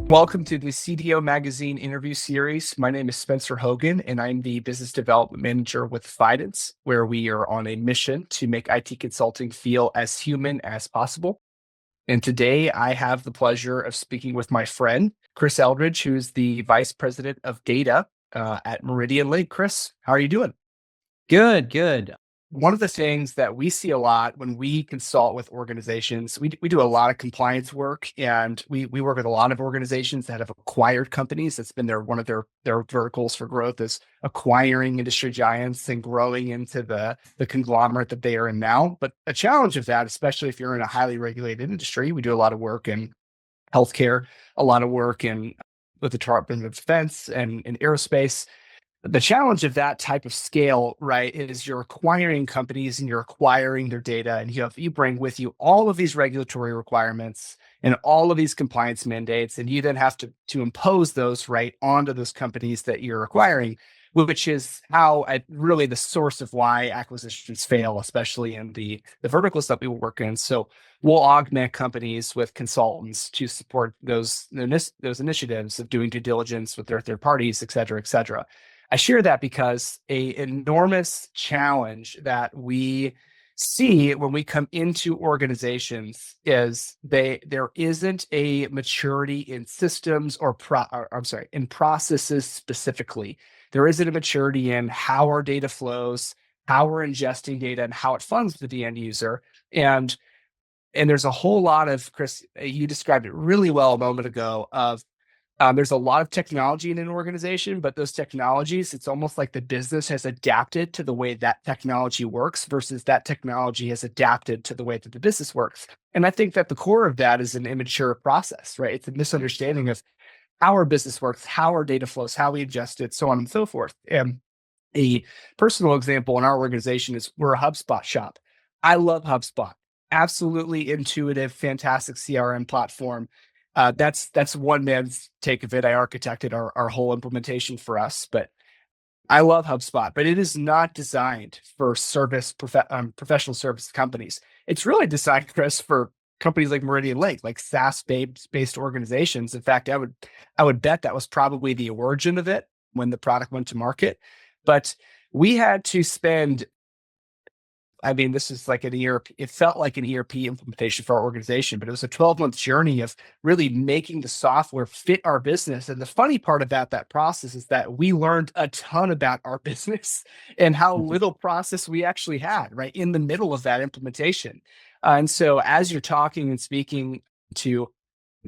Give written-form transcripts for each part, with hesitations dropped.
Welcome to the CDO Magazine interview series. My name is Spencer Hogan, and I'm the Business Development Manager with Afidence, where we are on a mission to make IT consulting feel as human as possible. And today I have the pleasure of speaking with my friend, Chris Eldredge, who's the Vice President of Data at MeridianLink. Chris, how are you doing? Good, good. One of the things that we see a lot when we consult with organizations, we do a lot of compliance work, and we work with a lot of organizations that have acquired companies. That's been one of their verticals for growth is acquiring industry giants and growing into the conglomerate that they are in now. But a challenge of that, especially if you're in a highly regulated industry, we do a lot of work in healthcare, a lot of work in with the Department of Defense and in aerospace. The challenge of that type of scale, right, is you're acquiring companies and you're acquiring their data, and you bring with you all of these regulatory requirements and all of these compliance mandates, and you then have to impose those right onto those companies that you're acquiring, which is how really the source of why acquisitions fail, especially in the verticals that we work in. So we'll augment companies with consultants to support those initiatives of doing due diligence with their third parties, et cetera, et cetera. I share that because a enormous challenge that we see when we come into organizations is there isn't a maturity in systems in processes specifically. There isn't a maturity in how our data flows, how we're ingesting data, and how it funds to the end user. And there's a whole lot of, Chris, you described it really well a moment ago, of there's a lot of technology in an organization, but those technologies, it's almost like the business has adapted to the way that technology works versus that technology has adapted to the way that the business works. And I think that the core of that is an immature process, right? It's a misunderstanding of how our business works, how our data flows, how we ingest it, so on and so forth. And a personal example in our organization is we're a HubSpot shop. I love HubSpot. Absolutely intuitive, fantastic CRM platform. That's one man's take of it. I architected our whole implementation for us, but I love HubSpot, but it is not designed for professional service companies. It's really designed, Chris, for companies like MeridianLink, like SaaS-based organizations. In fact, I would bet that was probably the origin of it when the product went to market. But we had to spend, I mean, this is like an ERP. It felt like an ERP implementation for our organization, but it was a 12-month journey of really making the software fit our business. And the funny part about that process is that we learned a ton about our business and how Mhm. little process we actually had right in the middle of that implementation. And so, as you're talking and speaking to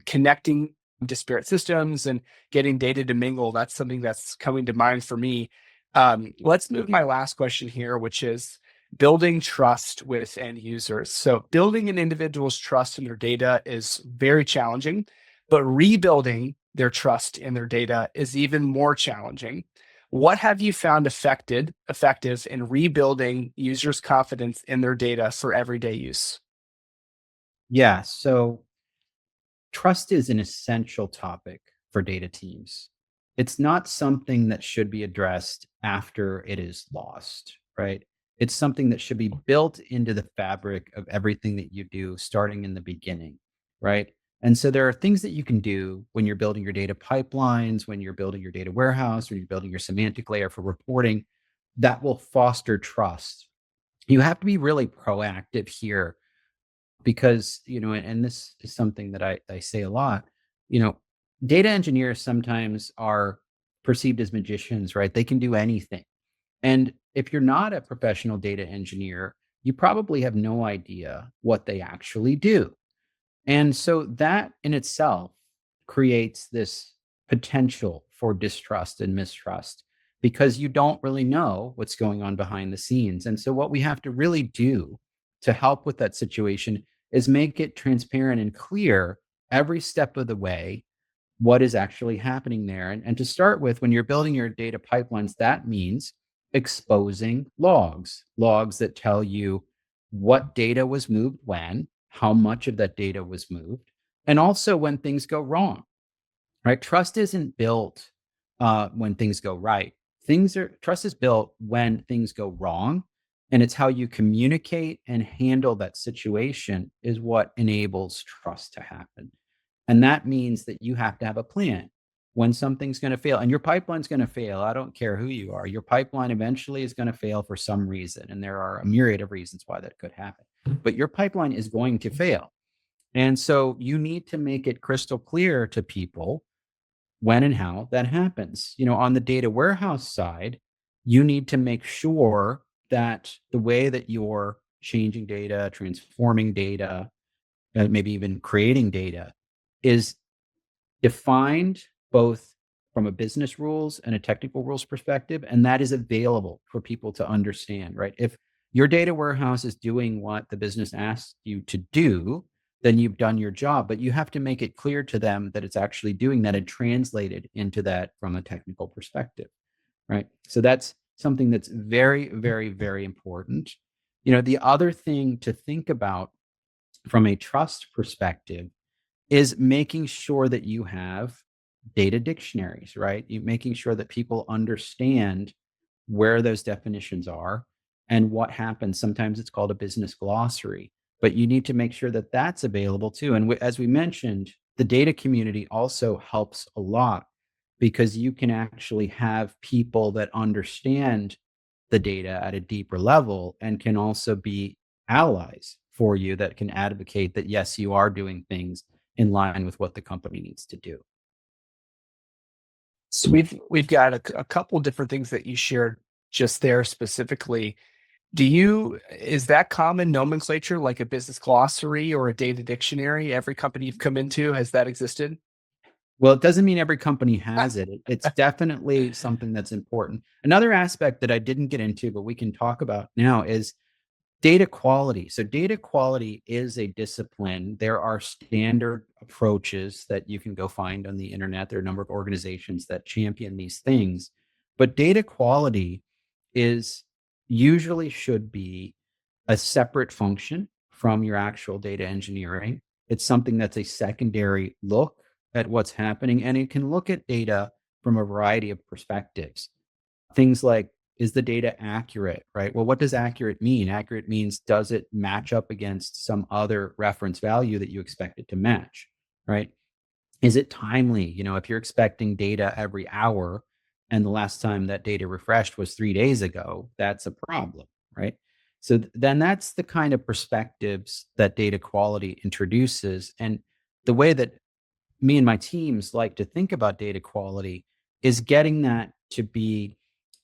connecting disparate systems and getting data to mingle, that's something that's coming to mind for me. Let's move to my last question here, which is building trust with end users. So building an individual's trust in their data is very challenging, but rebuilding their trust in their data is even more challenging. What have you found effective in rebuilding users' confidence in their data for everyday use? Yeah, so trust is an essential topic for data teams. It's not something that should be addressed after it is lost, right? It's something that should be built into the fabric of everything that you do starting in the beginning, right? And so there are things that you can do when you're building your data pipelines, when you're building your data warehouse, when you're building your semantic layer for reporting that will foster trust. You have to be really proactive here because and this is something that I say a lot. you know Data engineers sometimes are perceived as magicians, right? They can do anything. And if you're not a professional data engineer, you probably have no idea what they actually do. And so that in itself creates this potential for distrust and mistrust because you don't really know what's going on behind the scenes. And so, what we have to really do to help with that situation is make it transparent and clear every step of the way what is actually happening there. And to start with, when you're building your data pipelines, that means exposing logs that tell you what data was moved when, how much of that data was moved, and also when things go wrong, right? Trust isn't built when things go right. Trust is built when things go wrong. And it's how you communicate and handle that situation is what enables trust to happen. And that means that you have to have a plan when something's going to fail. And your pipeline's going to fail. I don't care who you are. Your pipeline eventually is going to fail for some reason. And there are a myriad of reasons why that could happen. But your pipeline is going to fail. And so you need to make it crystal clear to people when and how that happens. On the data warehouse side, you need to make sure that the way that you're changing data, transforming data, maybe even creating data is defined both from a business rules and a technical rules perspective, and that is available for people to understand, right? If your data warehouse is doing what the business asks you to do, then you've done your job, but you have to make it clear to them that it's actually doing that and translated into that from a technical perspective, right? So that's something that's very, very, very important. The other thing to think about from a trust perspective is making sure that you have data dictionaries, right? You making sure that people understand where those definitions are and what happens. Sometimes it's called a business glossary, but you need to make sure that that's available too. And as we mentioned, the data community also helps a lot because you can actually have people that understand the data at a deeper level and can also be allies for you that can advocate that, yes, you are doing things in line with what the company needs to do. So we've got a couple different things that you shared just there specifically. Is that common nomenclature like a business glossary or a data dictionary? Every company you've come into, has that existed? Well, it doesn't mean every company has it. It's definitely something that's important. Another aspect that I didn't get into, but we can talk about now is data quality. So data quality is a discipline. There are standard approaches that you can go find on the internet. There are a number of organizations that champion these things. But data quality is usually should be a separate function from your actual data engineering. It's something that's a secondary look at what's happening, and it can look at data from a variety of perspectives. Things like, is the data accurate, right? Well, what does accurate mean? Accurate means, does it match up against some other reference value that you expect it to match, right? Is it timely? If you're expecting data every hour and the last time that data refreshed was 3 days ago, that's a problem, right? So then that's the kind of perspectives that data quality introduces. And the way that me and my teams like to think about data quality is getting that to be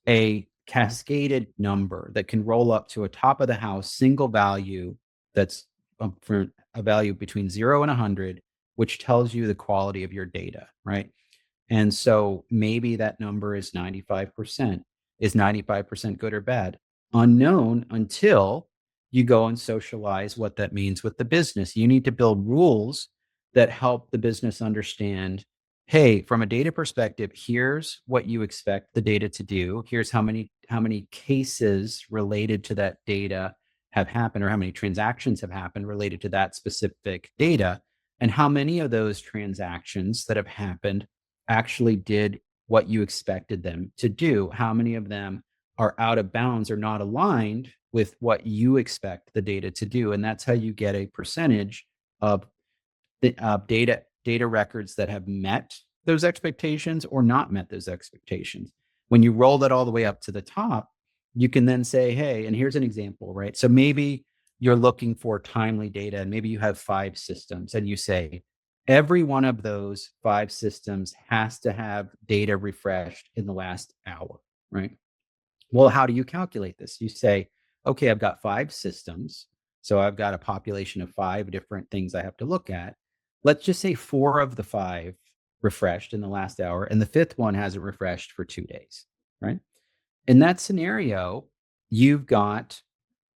a cascaded number that can roll up to a top of the house single value that's for a value between 0 and 100, which tells you the quality of your data, right? And so maybe that number is 95%. Is 95% good or bad? Unknown until you go and socialize what that means with the business. You need to build rules that help the business understand, hey, from a data perspective, here's what you expect the data to do. Here's how many cases related to that data have happened, or how many transactions have happened related to that specific data, and how many of those transactions that have happened actually did what you expected them to do. How many of them are out of bounds or not aligned with what you expect the data to do? And that's how you get a percentage of the data records that have met those expectations or not met those expectations. When you roll that all the way up to the top, you can then say, hey, and here's an example, right? So maybe you're looking for timely data, and maybe you have 5 systems, and you say, every one of those 5 systems has to have data refreshed in the last hour, right? Well, how do you calculate this? You say, okay, I've got 5 systems. So I've got a population of 5 different things I have to look at. Let's just say 4 of the 5 refreshed in the last hour, and the 5th one hasn't refreshed for 2 days, right? In that scenario, you've got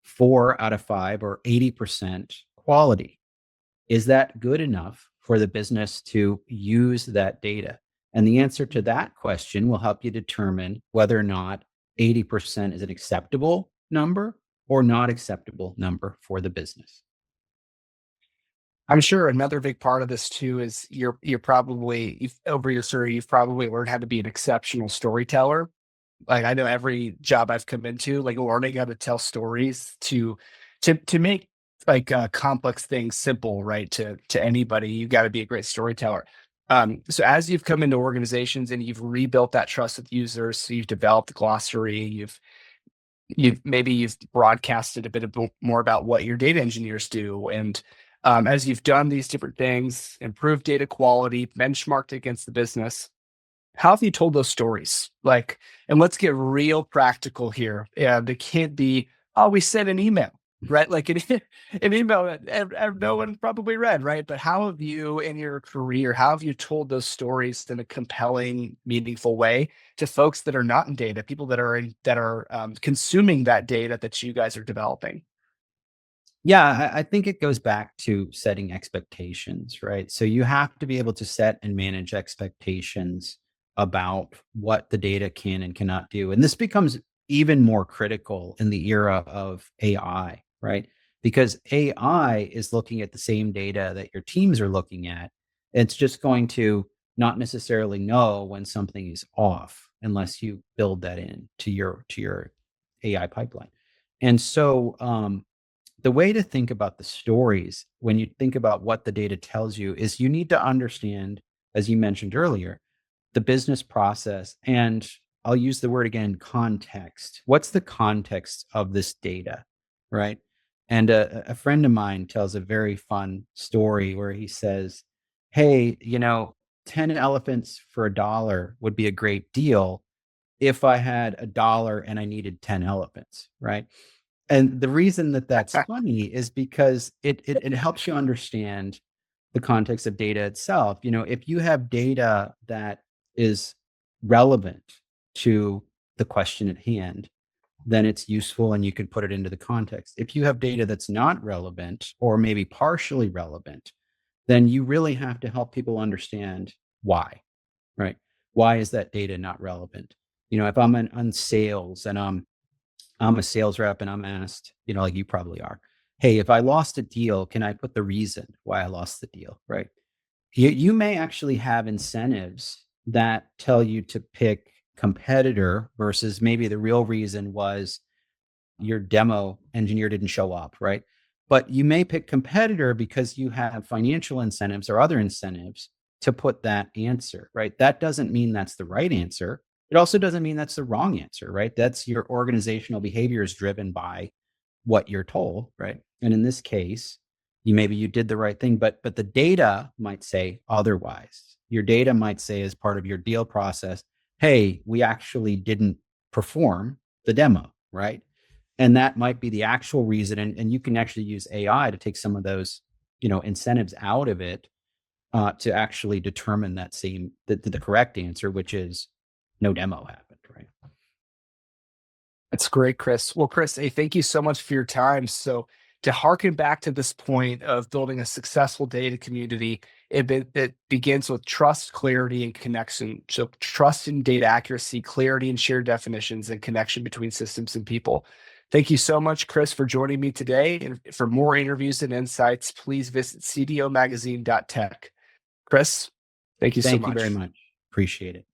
4 out of 5 or 80% quality. Is that good enough for the business to use that data? And the answer to that question will help you determine whether or not 80% is an acceptable number or not acceptable number for the business. I'm sure another big part of this too is over your career, you've probably learned how to be an exceptional storyteller. Like, I know every job I've come into, like, learning how to tell stories to make like complex things simple, right? To anybody, you got to be a great storyteller. So as you've come into organizations and you've rebuilt that trust with users, so you've developed a glossary, you've broadcasted a bit more about what your data engineers do, and as you've done these different things, improved data quality, benchmarked against the business, how have you told those stories? Like, and let's get real practical here. Yeah, they can't be, oh, we sent an email, right? Like an email that no one probably read, right? But how have you in your career, how have you told those stories in a compelling, meaningful way to folks that are not in data, people that are consuming that data that you guys are developing? Yeah, I think it goes back to setting expectations, right? So you have to be able to set and manage expectations about what the data can and cannot do. And this becomes even more critical in the era of AI, right? Because AI is looking at the same data that your teams are looking at. It's just going to not necessarily know when something is off unless you build that in to your AI pipeline. And so the way to think about the stories when you think about what the data tells you is you need to understand, as you mentioned earlier, the business process. And I'll use the word again, context. What's the context of this data? Right. And a friend of mine tells a very fun story where he says, hey, 10 elephants for $1 would be a great deal if I had $1 and I needed 10 elephants. Right. And the reason that that's funny is because it helps you understand the context of data itself. If you have data that is relevant to the question at hand, then it's useful and you can put it into the context. If you have data that's not relevant or maybe partially relevant, then you really have to help people understand why, right? Why is that data not relevant? If I'm on sales and I'm a sales rep and I'm asked, like you probably are, hey, if I lost a deal, can I put the reason why I lost the deal? Right. You may actually have incentives that tell you to pick competitor versus maybe the real reason was your demo engineer didn't show up, right? But you may pick competitor because you have financial incentives or other incentives to put that answer, right? That doesn't mean that's the right answer. It also doesn't mean that's the wrong answer, right? That's your organizational behavior is driven by what you're told, right? And in this case, you did the right thing, but the data might say otherwise. Your data might say as part of your deal process, hey, we actually didn't perform the demo, right? And that might be the actual reason. And you can actually use AI to take some of those, incentives out of it to actually determine the correct answer, which is no demo happened, right? That's great, Chris. Well, Chris, hey, thank you so much for your time. So, to harken back to this point of building a successful data community, it begins with trust, clarity, and connection. So, trust in data accuracy, clarity and shared definitions, and connection between systems and people. Thank you so much, Chris, for joining me today. And for more interviews and insights, please visit cdomagazine.tech. Chris, thank you so Thank you very much. much. Appreciate it.